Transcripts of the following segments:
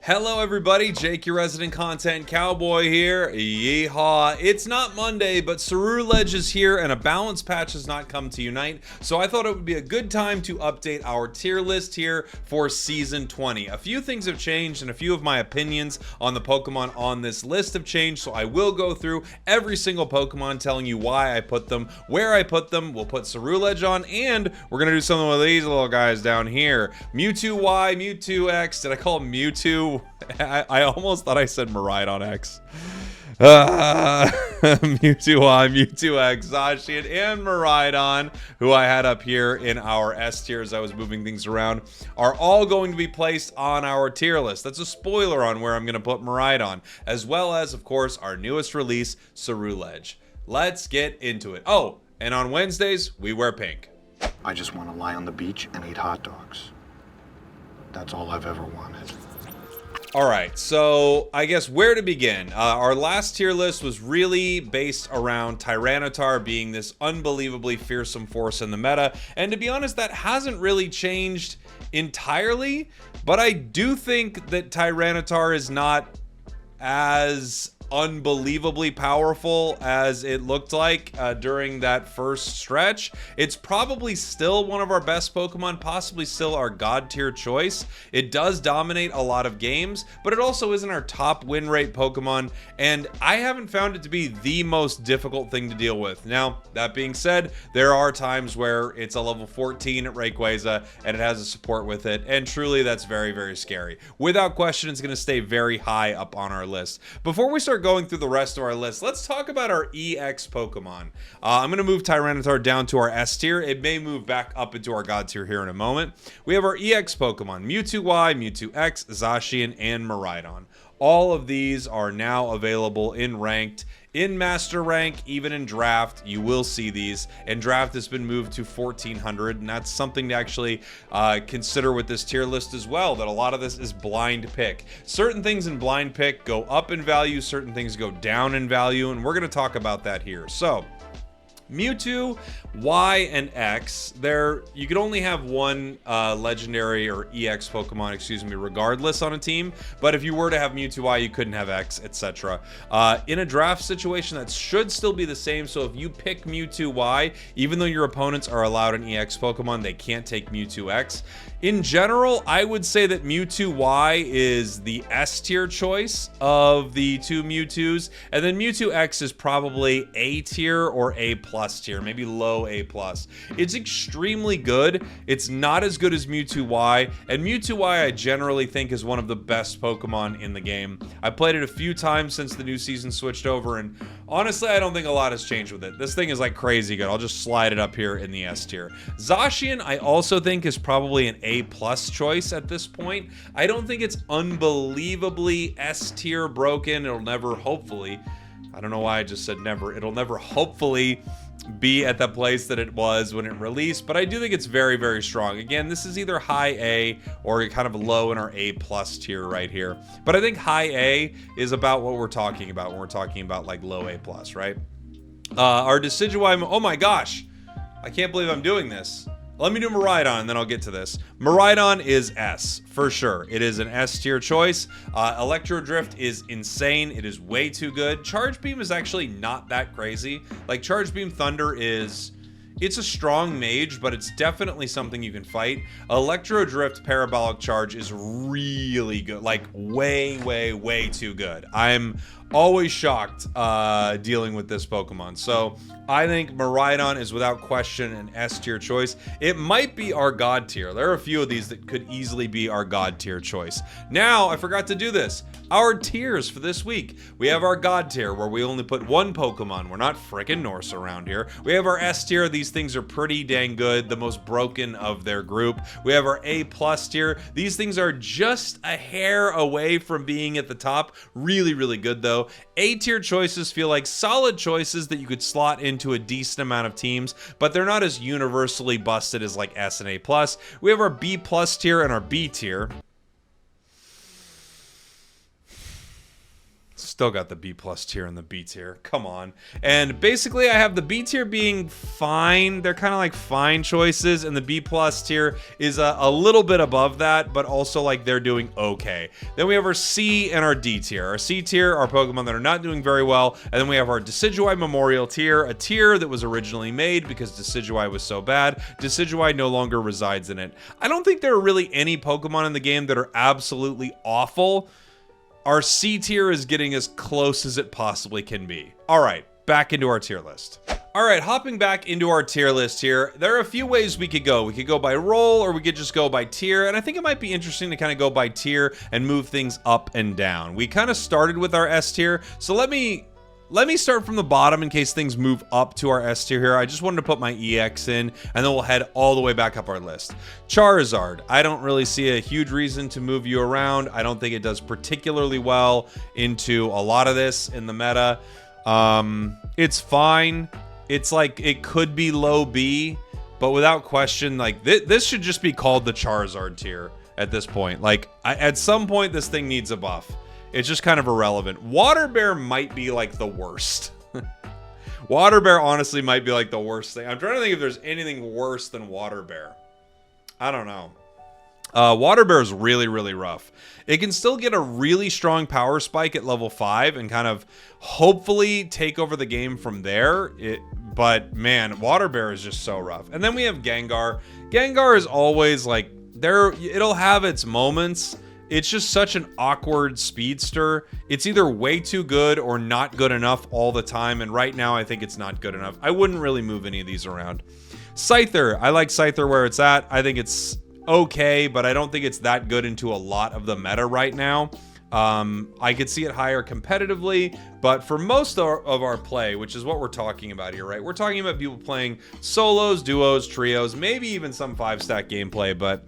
Hello everybody, Jake, your resident content cowboy here. Yeehaw. It's not Monday, but Ceruledge is here and a balance patch has not come to unite, so I thought it would be a good time to update our tier list here for Season 20. A few things have changed and a few of my opinions on the Pokemon on this list have changed, so I will go through every single Pokemon telling you why I put them, where I put them. We'll put Ceruledge on, and we're going to do something with these little guys down here. Mewtwo Y, Mewtwo X. Did I call him Mewtwo? I almost thought I said Miraidon X. Mewtwo Y, Mewtwo X, Zacian, and Miraidon, who I had up here in our S tier as I was moving things around, are all going to be placed on our tier list. That's a spoiler on where I'm going to put Miraidon, as well as, of course, our newest release, Ceruledge. Let's get into it. Oh, and on Wednesdays, we wear pink. I just want to lie on the beach and eat hot dogs. That's all I've ever wanted. All right, so I guess where to begin? Our last tier list was really based around Tyranitar being this unbelievably fearsome force in the meta, and to be honest, that hasn't really changed entirely, but I do think that Tyranitar is not as unbelievably powerful as it looked like during that first stretch. It's probably still one of our best Pokemon, possibly still our god tier choice. It does dominate a lot of games, but it also isn't our top win rate Pokemon, and I haven't found it to be the most difficult thing to deal with. Now, that being said, there are times where it's a level 14 at Rayquaza and it has a support with it, and truly that's very, very scary. Without question, it's going to stay very high up on our list. Before we start going through the rest of our list, let's talk about our EX Pokemon. I'm going to move Tyranitar down to our S tier. It may move back up into our God tier here in a moment. We have our EX Pokemon, Mewtwo Y, Mewtwo X, Zacian, and Miraidon. All of these are now available in ranked, in master rank, even in draft. You will see these, and draft has been moved to 1400, and that's something to actually consider with this tier list as well, that a lot of this is blind pick. Certain things in blind pick go up in value, certain things go down in value, and we're going to talk about that here. So Mewtwo Y and X, you could only have one legendary or EX Pokemon, excuse me, regardless on a team, but if you were to have Mewtwo Y, you couldn't have X, etc. In a draft situation, that should still be the same, so if you pick Mewtwo Y, even though your opponents are allowed an EX Pokemon, they can't take Mewtwo X. In general, I would say that Mewtwo Y is the S tier choice of the two Mewtwo's, and then Mewtwo X is probably A tier or A plus tier, maybe low A plus. It's extremely good. It's not as good as Mewtwo Y, and Mewtwo Y I generally think is one of the best Pokemon in the game. I played it a few times since the new season switched over, and honestly, I don't think a lot has changed with it. This thing is like crazy good. I'll just slide it up here in the S tier. Zacian, I also think is probably an A plus choice at this point. I don't think it's unbelievably S tier broken. It'll never, hopefully, I don't know why I just said never. It'll never hopefully be at the place that it was when it released, but I do think it's very, very strong. Again, this is either high A or kind of low in our A plus tier right here. But I think high A is about what we're talking about when we're talking about like low A plus, right? Our Decidueye, oh my gosh, I can't believe I'm doing this. Let me do Miraidon, and then I'll get to this. Miraidon is S, for sure. It is an S tier choice. Electro Drift is insane. It is way too good. Charge Beam is actually not that crazy. Like, Charge Beam Thunder it's a strong mage, but it's definitely something you can fight. Electro Drift Parabolic Charge is really good. Like, way, way, way too good. I'm always shocked dealing with this Pokemon. So I think Miraidon is without question an S tier choice. It might be our God tier. There are a few of these that could easily be our God tier choice. Now, I forgot to do this. Our tiers for this week. We have our God tier where we only put one Pokemon. We're not frickin' Norse around here. We have our S tier. These things are pretty dang good, the most broken of their group. We have our A plus tier. These things are just a hair away from being at the top. Really, really good though. A tier choices feel like solid choices that you could slot into a decent amount of teams, but they're not as universally busted as like S and A plus. We have our B plus tier and our B tier. Still got the B plus tier and the B tier. Come on. And basically I have the B tier being fine. They're kind of like fine choices. And the B plus tier is a little bit above that, but also like they're doing okay. Then we have our C and our D tier. Our C tier are Pokemon that are not doing very well. And then we have our Decidueye Memorial tier, a tier that was originally made because Decidueye was so bad. Decidueye no longer resides in it. I don't think there are really any Pokemon in the game that are absolutely awful. Our C tier is getting as close as it possibly can be. All right, back into our tier list. All right, hopping back into our tier list here, there are a few ways we could go. We could go by role or we could just go by tier, and I think it might be interesting to kind of go by tier and move things up and down. We kind of started with our S tier, so let me start from the bottom in case things move up to our S tier here. I just wanted to put my EX in, and then we'll head all the way back up our list. Charizard. I don't really see a huge reason to move you around. I don't think it does particularly well into a lot of this in the meta. It's fine. It's like, it could be low B, but without question, like, this should just be called the Charizard tier at this point. Like, at some point, this thing needs a buff. It's just kind of irrelevant. Water Bear might be like the worst. Water Bear honestly might be like the worst thing. I'm trying to think if there's anything worse than Water Bear. I don't know. Water Bear is really, really rough. It can still get a really strong power spike at level 5 and kind of hopefully take over the game from there. But man, Water Bear is just so rough. And then we have Gengar. Gengar is always like, it'll have its moments. It's just such an awkward speedster. It's either way too good or not good enough all the time. And right now, I think it's not good enough. I wouldn't really move any of these around. Scyther. I like Scyther where it's at. I think it's okay, but I don't think it's that good into a lot of the meta right now. I could see it higher competitively, but for most of our play, which is what we're talking about here, right? We're talking about people playing solos, duos, trios, maybe even some 5-stack gameplay, but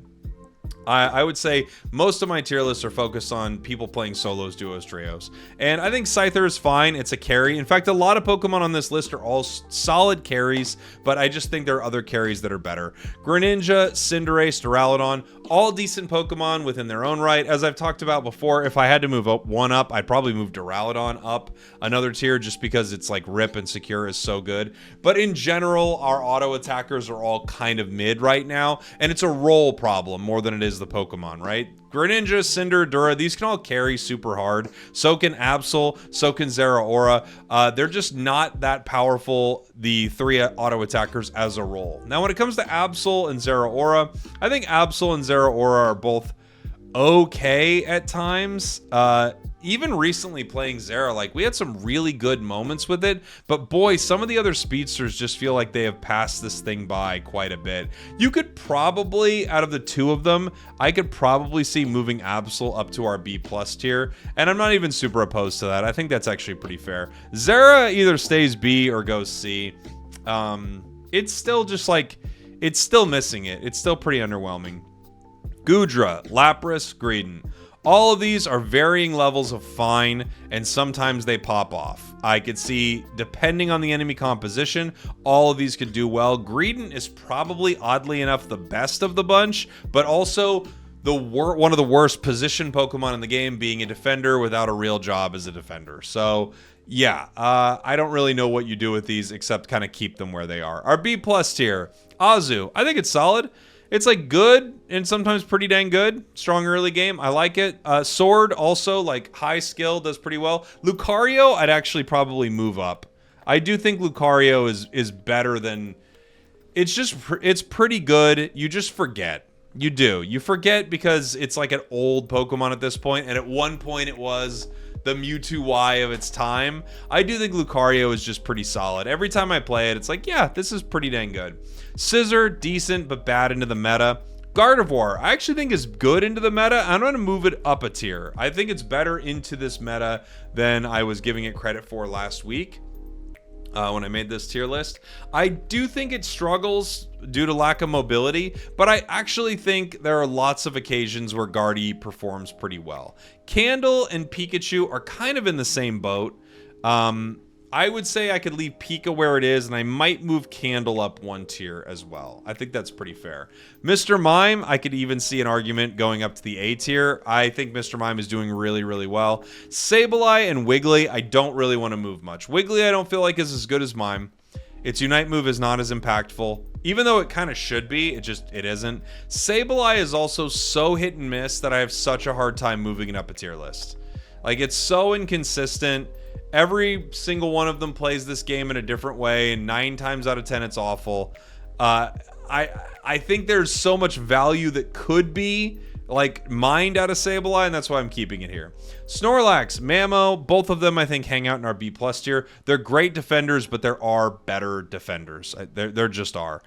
I would say most of my tier lists are focused on people playing solos, duos, trios. And I think Scyther is fine. It's a carry. In fact, a lot of Pokemon on this list are all solid carries, but I just think there are other carries that are better. Greninja, Cinderace, Duraludon, all decent Pokemon within their own right. As I've talked about before, if I had to move up one up, I'd probably move Duraludon up another tier just because it's like Rip and Secure is so good. But in general, our auto attackers are all kind of mid right now, and it's a role problem more than it is the Pokemon, right? Greninja, Cinder, Dura, these can all carry super hard. So can Absol, so can Zeraora. They're just not that powerful, the 3 auto attackers as a role. Now, when it comes to Absol and Zeraora, I think Absol and Zeraora are both okay at times. Even recently playing Zera, like, we had some really good moments with it, but boy, some of the other speedsters just feel like they have passed this thing by quite a bit. You could probably, out of the 2 of them, I could probably see moving Absol up to our B plus tier, and I'm not even super opposed to that. I think that's actually pretty fair. Zera either stays B or goes C. It's still just like, it's still missing it. It's still pretty underwhelming. Goodra, Lapras, Greedent. All of these are varying levels of fine, and sometimes they pop off. I could see, depending on the enemy composition, all of these could do well. Greedent is probably, oddly enough, the best of the bunch, but also one of the worst position Pokemon in the game, being a defender without a real job as a defender. So, yeah, I don't really know what you do with these except kind of keep them where they are. Our B plus tier, Azu. I think it's solid. It's like good and sometimes pretty dang good. Strong early game. I like it. Sword also, like, high skill, does pretty well. Lucario, I'd actually probably move up. I do think Lucario is better than... It's pretty good. You just forget. You do. You forget because it's like an old Pokemon at this point, and at one point it was the Mewtwo Y of its time. I do think Lucario is just pretty solid. Every time I play it, it's like, yeah, this is pretty dang good. Scissor, decent, but bad into the meta. Gardevoir, I actually think is good into the meta. I'm going to move it up a tier. I think it's better into this meta than I was giving it credit for last week when I made this tier list. I do think it struggles due to lack of mobility, but I actually think there are lots of occasions where Guardy performs pretty well. Candle and Pikachu are kind of in the same boat. I would say I could leave Pika where it is, and I might move Candle up 1 tier as well. I think that's pretty fair. Mr. Mime, I could even see an argument going up to the A tier. I think Mr. Mime is doing really, really well. Sableye and Wiggly, I don't really want to move much. Wiggly, I don't feel like is as good as Mime. Its Unite move is not as impactful. Even though it kind of should be, it isn't. Sableye is also so hit and miss that I have such a hard time moving it up a tier list. Like, it's so inconsistent. Every single one of them plays this game in a different way, and 9 times out of 10 it's awful. I think there's so much value that could be like mined out of Sableye, and that's why I'm keeping it here. Snorlax, Mamo, both of them I think hang out in our B+ tier. They're great defenders, but there are better defenders. There just are.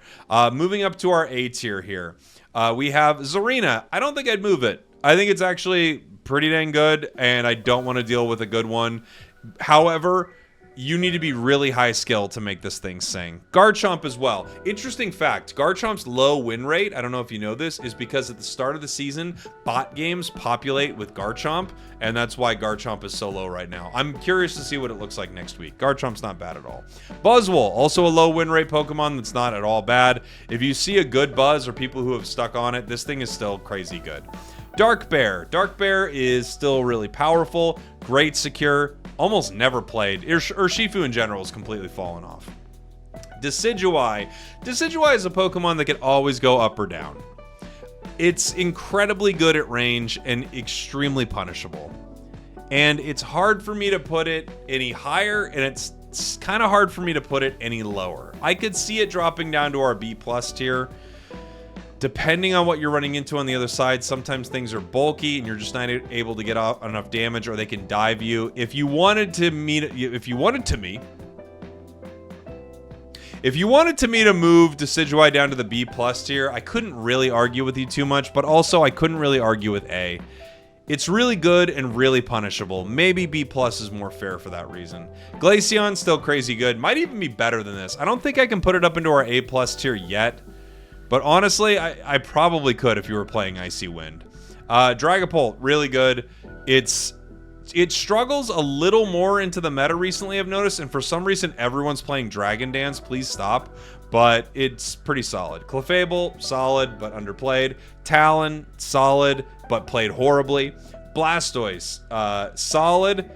Moving up to our A tier here, we have Zarina. I don't think I'd move it. I think it's actually pretty dang good, and I don't want to deal with a good one. However, you need to be really high skill to make this thing sing. Garchomp as well. Interesting fact, Garchomp's low win rate, I don't know if you know this, is because at the start of the season, bot games populate with Garchomp, and that's why Garchomp is so low right now. I'm curious to see what it looks like next week. Garchomp's not bad at all. Buzzwole, also a low win rate Pokemon that's not at all bad. If you see a good Buzz or people who have stuck on it, this thing is still crazy good. Dark Bear. Dark Bear is still really powerful, great secure, almost never played. Urshifu in general has completely fallen off. Decidueye. Decidueye is a Pokemon that can always go up or down. It's incredibly good at range and extremely punishable. And it's hard for me to put it any higher, and it's kind of hard for me to put it any lower. I could see it dropping down to our B+ tier. Depending on what you're running into on the other side, sometimes things are bulky and you're just not able to get off enough damage, or they can dive you. If you wanted to me to move Decidueye down to the B+ tier, I couldn't really argue with you too much, but also I couldn't really argue with A. It's really good and really punishable. Maybe B+ is more fair for that reason. Glaceon, still crazy good. Might even be better than this. I don't think I can put it up into our A+ tier yet. But honestly, I probably could if you were playing Icy Wind. Dragapult, really good. It struggles a little more into the meta recently, I've noticed, and for some reason everyone's playing Dragon Dance. Please stop. But it's pretty solid. Clefable, solid but underplayed. Talon, solid but played horribly. Blastoise, solid.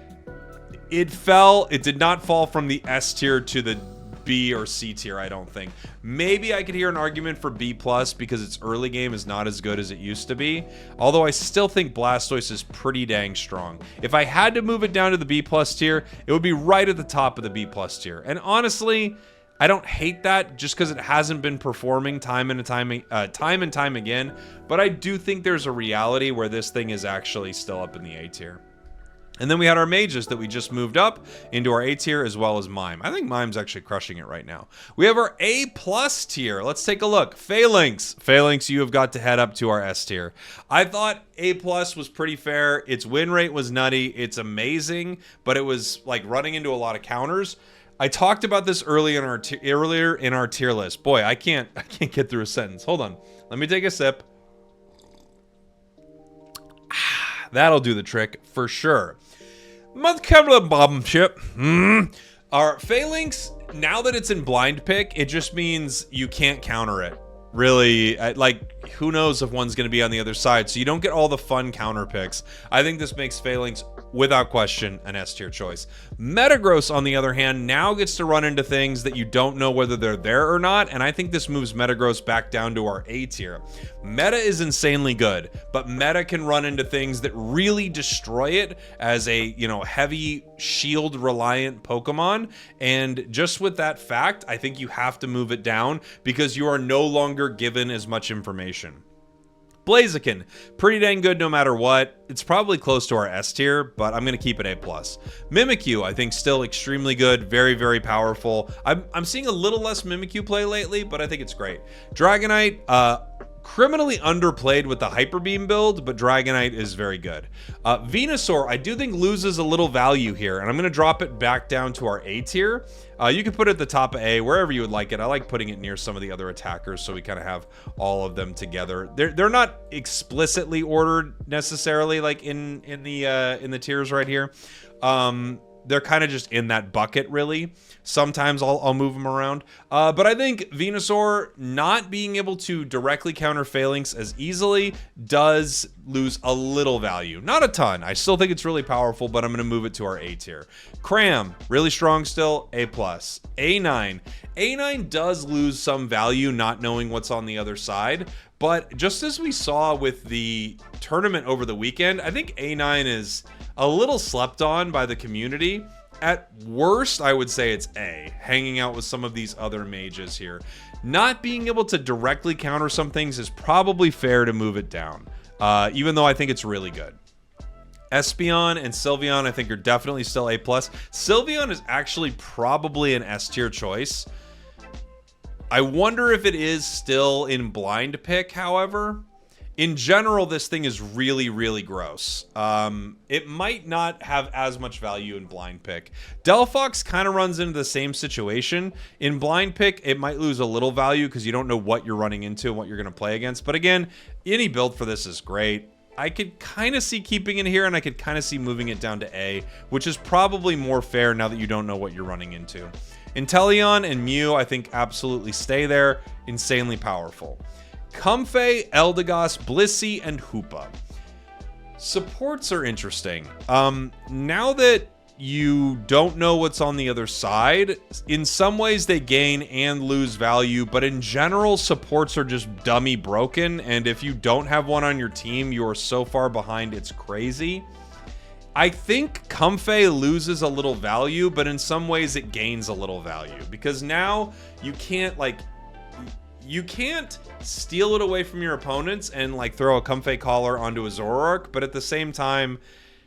It did not fall from the S tier to the B or C tier, I don't think. Maybe I could hear an argument for B+ because its early game is not as good as it used to be. Although I still think Blastoise is pretty dang strong. If I had to move it down to the B+ tier, it would be right at the top of the B+ tier. And honestly, I don't hate that just because it hasn't been performing time and time again. But I do think there's a reality where this thing is actually still up in the A tier. And then we had our mages that we just moved up into our A tier, as well as Mime. I think Mime's actually crushing it right now. We have our A+ tier. Let's take a look. Phalanx. Phalanx, you have got to head up to our S tier. I thought A+ was pretty fair. Its win rate was nutty. It's amazing, but it was like running into a lot of counters. I talked about this earlier in our tier list. Boy, I can't get through a sentence. Hold on. Let me take a sip. That'll do the trick for sure. Our Phalanx, now that it's in blind pick, it just means you can't counter it. Really, like, who knows if one's going to be on the other side, so you don't get all the fun counter picks. I think this makes Phalanx, without question, an S tier choice. Metagross, on the other hand, now gets to run into things that you don't know whether they're there or not, and I think this moves Metagross back down to our A tier. Meta is insanely good, but Meta can run into things that really destroy it as a, heavy shield reliant Pokemon, and just with that fact, I think you have to move it down because you are no longer given as much information. Blaziken, pretty dang good no matter what. It's probably close to our S tier, but I'm going to keep it A+. Mimikyu, I think, still extremely good, very, very powerful. I'm seeing a little less Mimikyu play lately, but I think it's great. Dragonite, criminally underplayed with the Hyper Beam build, but Dragonite is very good. Venusaur, I do think loses a little value here, and I'm going to drop it back down to our A tier. You can put it at the top of A, wherever you would like it. I like putting it near some of the other attackers, so we kind of have all of them together. They're not explicitly ordered necessarily, like in the tiers right here. they're kind of just in that bucket, really. Sometimes I'll move them around. But I think Venusaur not being able to directly counter Phalanx as easily does lose a little value. Not a ton. I still think it's really powerful, but I'm going to move it to our A tier. Cram, really strong still, A+. A9. A9 does lose some value not knowing what's on the other side. But just as we saw with the tournament over the weekend, I think A9 is a little slept on by the community. At worst, I would say it's A, hanging out with some of these other mages here. Not being able to directly counter some things is probably fair to move it down, even though I think it's really good. Espeon and Sylveon, I think, are definitely still A+. Sylveon is actually probably an S tier choice. I wonder if it is still in blind pick, however. In general, this thing is really, really gross. It might not have as much value in blind pick. Delphox kind of runs into the same situation. In blind pick, it might lose a little value because you don't know what you're running into and what you're going to play against. But again, any build for this is great. I could kind of see keeping it here, and I could kind of see moving it down to A, which is probably more fair now that you don't know what you're running into. Inteleon and Mew, I think, absolutely stay there. Insanely powerful. Comfey, Eldegoss, Blissey, and Hoopa. Supports are interesting. Now that you don't know what's on the other side, in some ways they gain and lose value, but in general, supports are just dummy broken, and if you don't have one on your team, you are so far behind, it's crazy. I think Comfey loses a little value, but in some ways it gains a little value, because now you can't, like, you can't steal it away from your opponents and like throw a Comfey collar onto a Zoroark, but at the same time,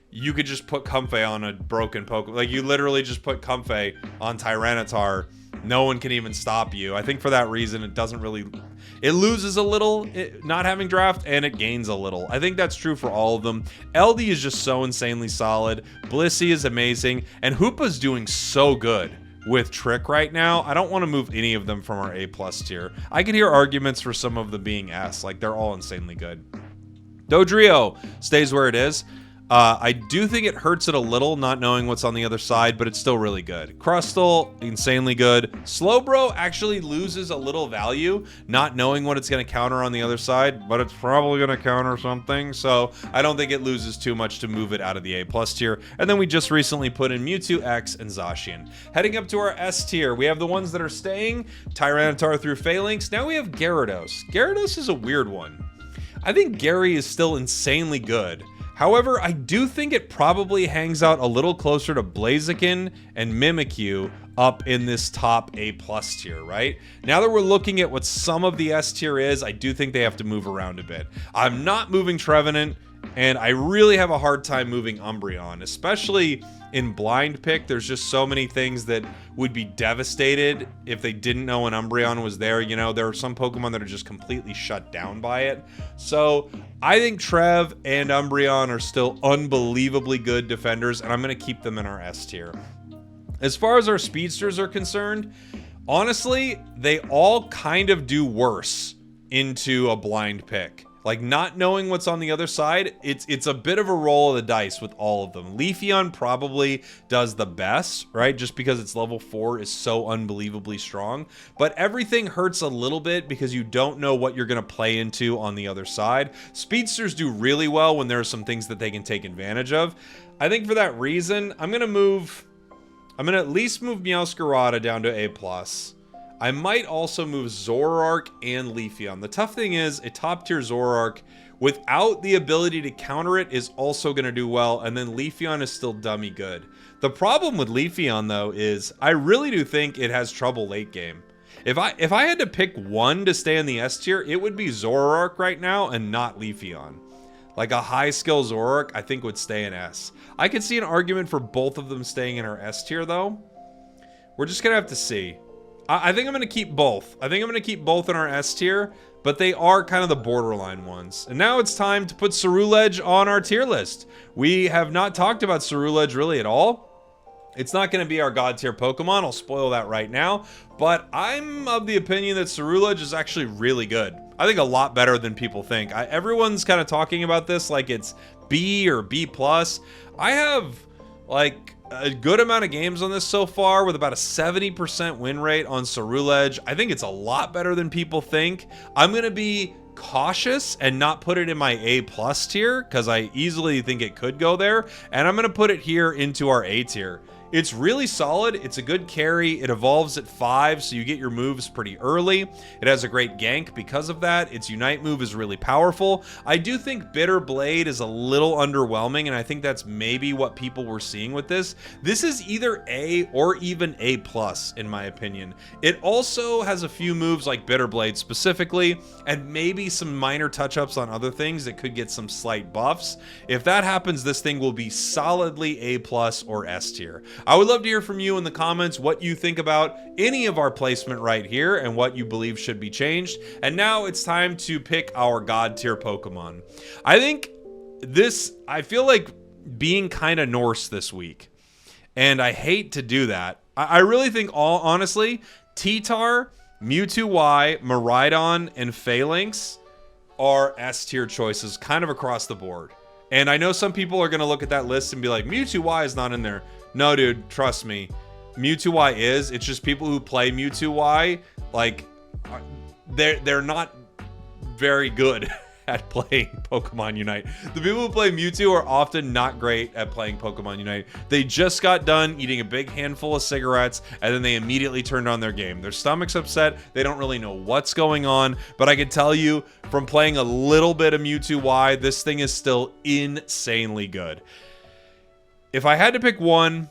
you could just put Comfey on a broken Pokemon. Like, you literally just put Comfey on Tyranitar. No one can even stop you. I think for that reason, it doesn't really... It loses a little, not having draft, and it gains a little. I think that's true for all of them. LD is just so insanely solid. Blissey is amazing. And Hoopa's doing so good with Trick right now. I don't want to move any of them from our A+ tier. I could hear arguments for some of them being S. Like, they're all insanely good. Dodrio stays where it is. I do think it hurts it a little not knowing what's on the other side, but it's still really good. Crustle, insanely good. Slowbro actually loses a little value not knowing what it's going to counter on the other side, but it's probably going to counter something, so I don't think it loses too much to move it out of the A+ tier. And then we just recently put in Mewtwo, X, and Zacian. Heading up to our S tier, we have the ones that are staying, Tyranitar through Phalanx. Now we have Gyarados. Gyarados is a weird one. I think Gary is still insanely good. However, I do think it probably hangs out a little closer to Blaziken and Mimikyu up in this top A+ tier, right? Now that we're looking at what some of the S tier is, I do think they have to move around a bit. I'm not moving Trevenant, and I really have a hard time moving Umbreon, especially in blind pick. There's just so many things that would be devastated if they didn't know an Umbreon was there. You know, there are some Pokemon that are just completely shut down by it. So I think Trev and Umbreon are still unbelievably good defenders, and I'm going to keep them in our S tier. As far as our speedsters are concerned, honestly, they all kind of do worse into a blind pick. Like, not knowing what's on the other side, it's a bit of a roll of the dice with all of them. Leafeon probably does the best, right? Just because its level 4 is so unbelievably strong. But everything hurts a little bit because you don't know what you're going to play into on the other side. Speedsters do really well when there are some things that they can take advantage of. I think for that reason, I'm going to at least move Meowscarada down to A+. I might also move Zoroark and Leafeon. The tough thing is, a top tier Zoroark without the ability to counter it is also going to do well, and then Leafeon is still dummy good. The problem with Leafeon, though, is I really do think it has trouble late game. If I had to pick one to stay in the S tier, it would be Zoroark right now and not Leafeon. Like, a high skill Zoroark, I think, would stay in S. I could see an argument for both of them staying in our S tier, though. We're just going to have to see. I think I'm going to keep both. I think I'm going to keep both in our S tier, but they are kind of the borderline ones. And now it's time to put Ceruledge on our tier list. We have not talked about Ceruledge really at all. It's not going to be our god tier Pokemon. I'll spoil that right now. But I'm of the opinion that Ceruledge is actually really good. I think a lot better than people think. Everyone's kind of talking about this like it's B or B+. I have, like, a good amount of games on this so far with about a 70% win rate on Ceruledge. I think it's a lot better than people think. I'm going to be cautious and not put it in my A+ tier because I easily think it could go there. And I'm going to put it here into our A tier. It's really solid. It's a good carry. It evolves at 5, so you get your moves pretty early. It has a great gank because of that. Its Unite move is really powerful. I do think Bitter Blade is a little underwhelming, and I think that's maybe what people were seeing with this. This is either A or even A+, in my opinion. It also has a few moves like Bitter Blade specifically, and maybe some minor touch-ups on other things that could get some slight buffs. If that happens, this thing will be solidly A+ or S tier. I would love to hear from you in the comments what you think about any of our placement right here and what you believe should be changed. And now it's time to pick our God tier Pokemon. I feel like being kind of Norse this week, and I hate to do that. I really think honestly, T-Tar, Mewtwo Y, Miraidon, and Phalanx are S tier choices kind of across the board. And I know some people are going to look at that list and be like, Mewtwo Y is not in there. No, dude, trust me. Mewtwo Y is. It's just people who play Mewtwo Y, like, they're not very good at playing Pokemon Unite. The people who play Mewtwo are often not great at playing Pokemon Unite. They just got done eating a big handful of cigarettes, and then they immediately turned on their game. Their stomach's upset. They don't really know what's going on, but I can tell you from playing a little bit of Mewtwo Y, this thing is still insanely good. If I had to pick one,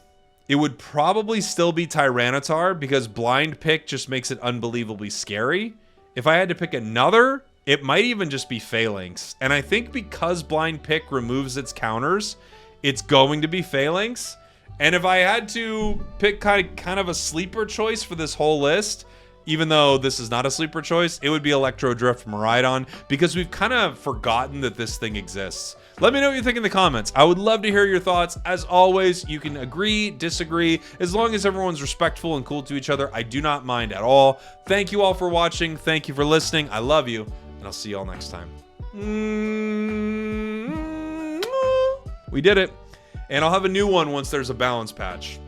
it would probably still be Tyranitar because Blind Pick just makes it unbelievably scary. If I had to pick another, it might even just be Phalanx. And I think because Blind Pick removes its counters, it's going to be Phalanx. And if I had to pick kind of a sleeper choice for this whole list, even though this is not a sleeper choice, it would be Electro Drift Miraidon because we've kind of forgotten that this thing exists. Let me know what you think in the comments. I would love to hear your thoughts. As always, you can agree, disagree. As long as everyone's respectful and cool to each other, I do not mind at all. Thank you all for watching. Thank you for listening. I love you, and I'll see you all next time. We did it. And I'll have a new one once there's a balance patch.